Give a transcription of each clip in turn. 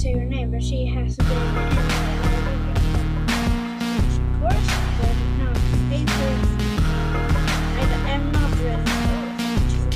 say her name, but she has been in of course, but no, painter. I am not really sure.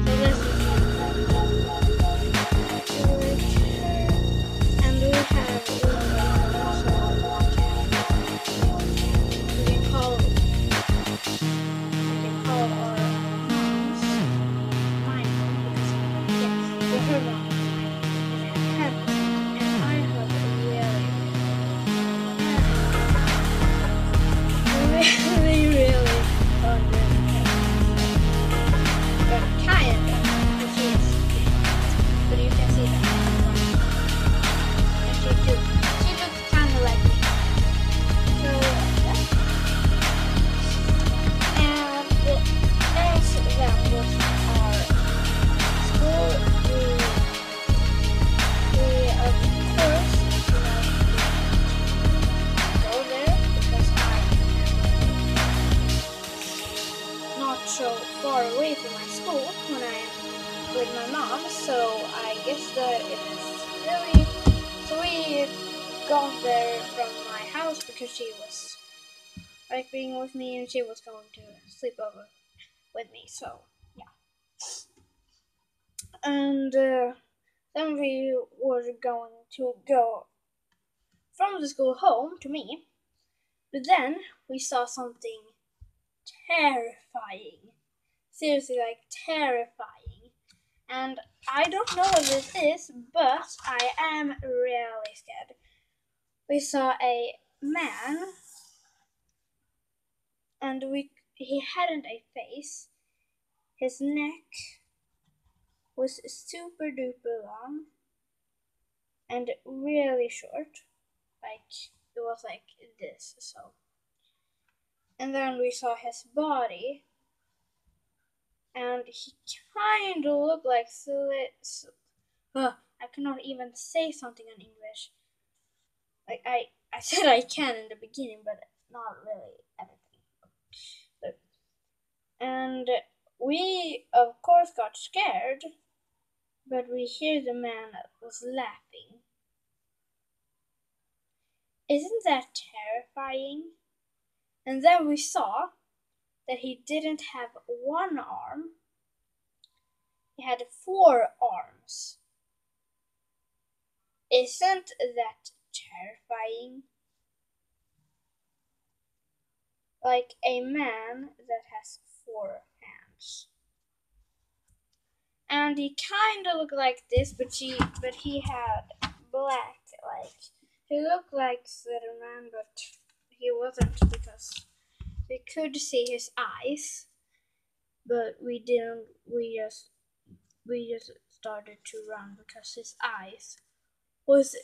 So this is and we have we can call our moms my mom because yes, well, her mom is my campus, and I have really fun but kind of, she is, but you can see that, and she looks kind of like me, so yeah. And as that was our school, we of course go there because I'm not so far away from my school when I am with my mom, so I guess that it is really, so we got there from my house because she was like being with me and she was going to sleep over with me, so yeah. And then we were going to go from the school home to me, but then we saw something terrifying, seriously, like terrifying, and I don't know what this is, but I am really scared. We saw a man, and he hadn't a face. His neck was super duper long and really short, like it was like this, so. And then we saw his body, and he kind of looked like I cannot even say something in English. Like I said I can in the beginning, but not really everything. And we of course got scared, but we hear the man was laughing. Isn't that terrifying? And then we saw that he didn't have one arm. He had 4 arms. Isn't that terrifying? Like a man that has 4 hands. And he kind of looked like this, but he had black, like, he looked like Slenderman, but he wasn't because we could see his eyes, but we didn't, we just started to run because his eyes was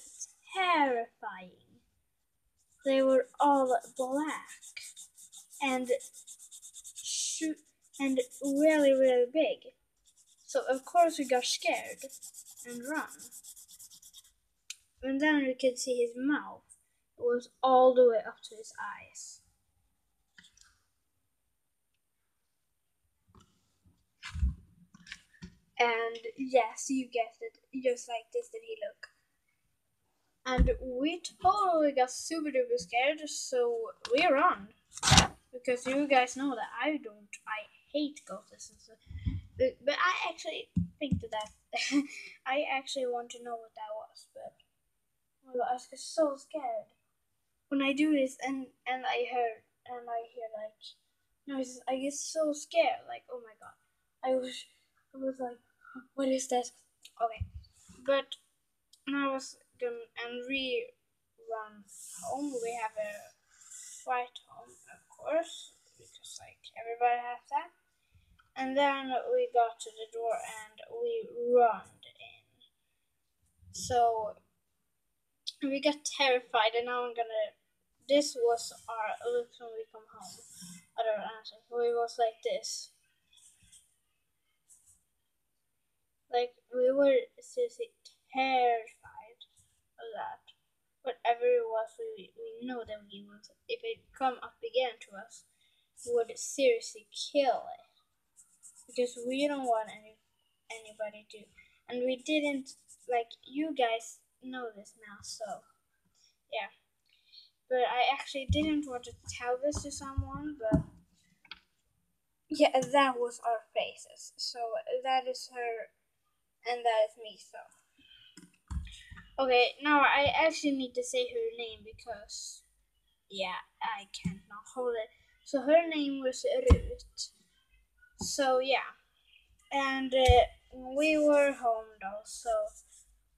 terrifying. They were all black and really big. So of course we got scared and run. And then we could see his mouth. It was all the way up to his eyes. And yes, you guessed it, just like this did he look. And we totally got super duper scared, so we run. Because you guys know that I hate ghosts. But I actually think that I actually want to know what that was, but oh my God, I was so scared when I do this, and I hear like noises. I get so scared, like oh my God, I was like, what is that? Okay, but I was gonna and we run home. We have a white home, of course, because like everybody has that. And then we got to the door and we ran in. So we got terrified, and now this was our look when we come home. Other answer. We was like this. Like we were seriously terrified of that. Whatever it was, we know that we would, if it come up again to us, would seriously kill it. Because we don't want anybody to, and we didn't like you guys know this now, so yeah. But I actually didn't want to tell this to someone, but yeah, that was our faces. So that is her, and that is me. So okay, now I actually need to say her name because yeah, I can't not hold it. So her name was Ruth. So yeah, and we were home though, so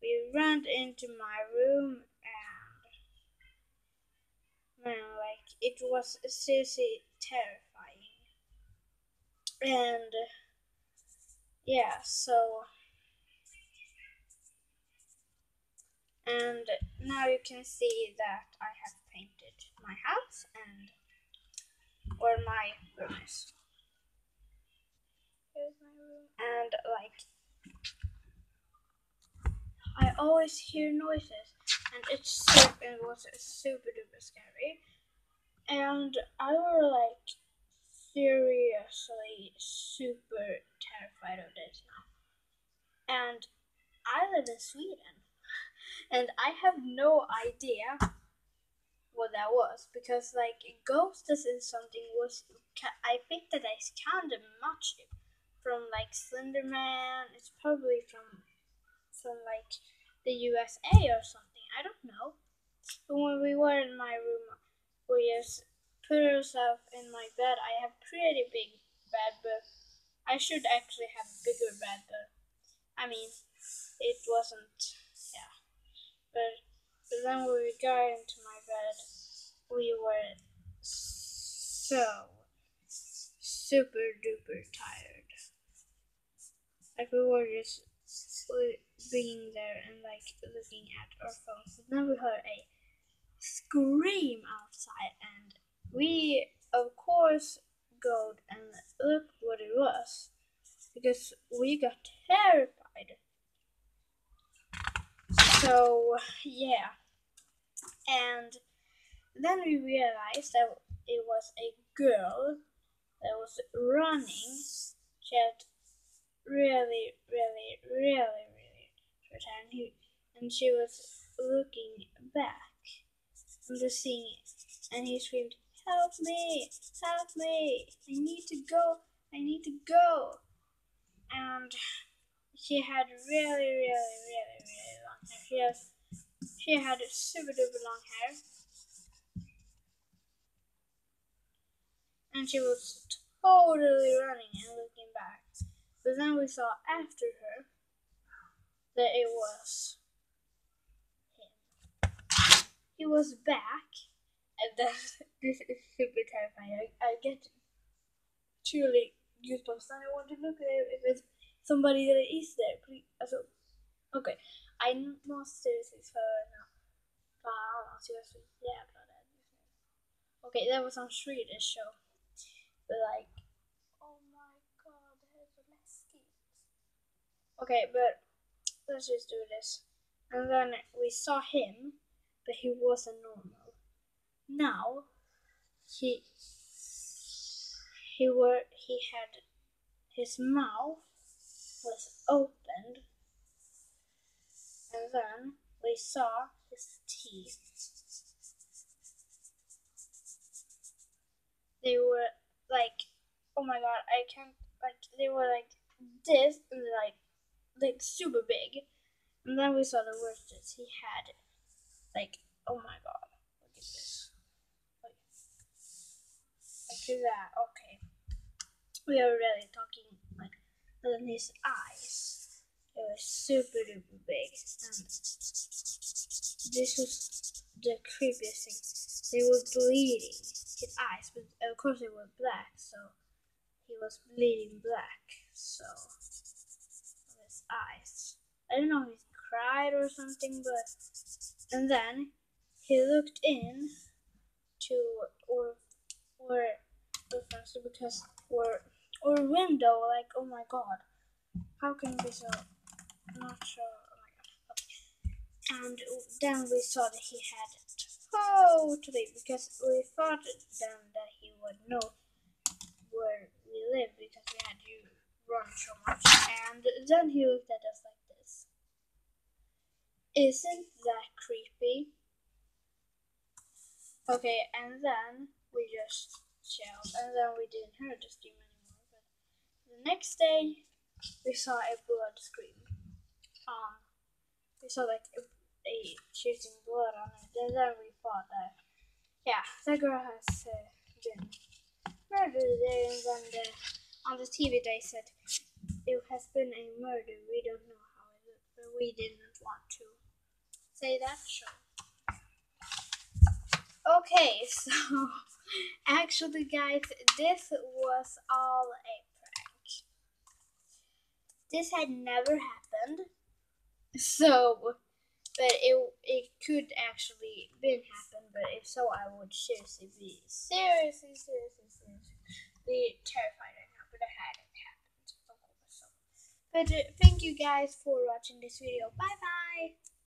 we ran into my room and man, like it was seriously terrifying. And yeah, so and now you can see that I have painted my house and or my room is. Here's my room, and like I always hear noises, and it was super duper scary. And I was like seriously super terrified of this now. And I live in Sweden, and I have no idea what that was because like ghosts is something was I think that is kind of much from like Slenderman. It's probably from like the USA or something. I don't know. But when we were in my room, we just put ourselves in my bed. I have pretty big bed, but I should actually have a bigger bed. But I mean, it wasn't. Yeah, but then when we got into my bed, we were so super duper tired. Like we were just being there and like looking at our phones. But then we heard a scream outside, and we of course go and look what it was because we got terrified. So yeah, and then we realized that it was a girl that was running. She had really, really, really, really short hair, and she was looking back and just seeing it. And he screamed, "Help me! Help me! I need to go! I need to go!" And she had really, really, really, really long hair. She had super duper long hair, and she was totally running and looking back. But then we saw after her that it was him. He was back, and then this is super terrifying. I get truly goosebumps, and I want to look at it if it's somebody that is there. Please, also, okay, I måste för nu. Fan, alltså jag är så jävla rädd. Okay, that was on Swedish show. But like, oh my god, det här är så läskigt. Okay, but let's just do this. And then we saw him, but he wasn't normal. Now, he had his mouth was opened, and then we saw his teeth. They were like, oh my god, I can't, like, they were like this, and like super big. And then we saw the worst that he had, like, oh my god, look at this. Like that, okay. We are really talking, like, and then his eyes, they were super duper big, and this was the creepiest thing. They were bleeding, his eyes, but of course they were black, so he was bleeding black, so his eyes. I don't know if he cried or something, but and then he looked in to or because or window, like, oh my god, how can it be so not sure? Oh my god. Okay. And then we saw that he had totally, because we thought then that he would know where we live because we had to run so much, and then he looked at us like this. Isn't that creepy? Okay, and then we just chilled, and then we didn't hear the scream anymore. But the next day, we saw a blood scream. We saw like a shooting blood on it, and then we thought that, yeah, that girl has been murdered. And then on the TV they said it has been a murder. We don't know how it is, but we didn't want to say that. So. Okay, so actually, guys, this was all a prank. This had never happened, so but it could actually been happen. But if so, I would seriously be seriously be terrified right now. But it hadn't happened, of course. So, but thank you guys for watching this video. Bye bye.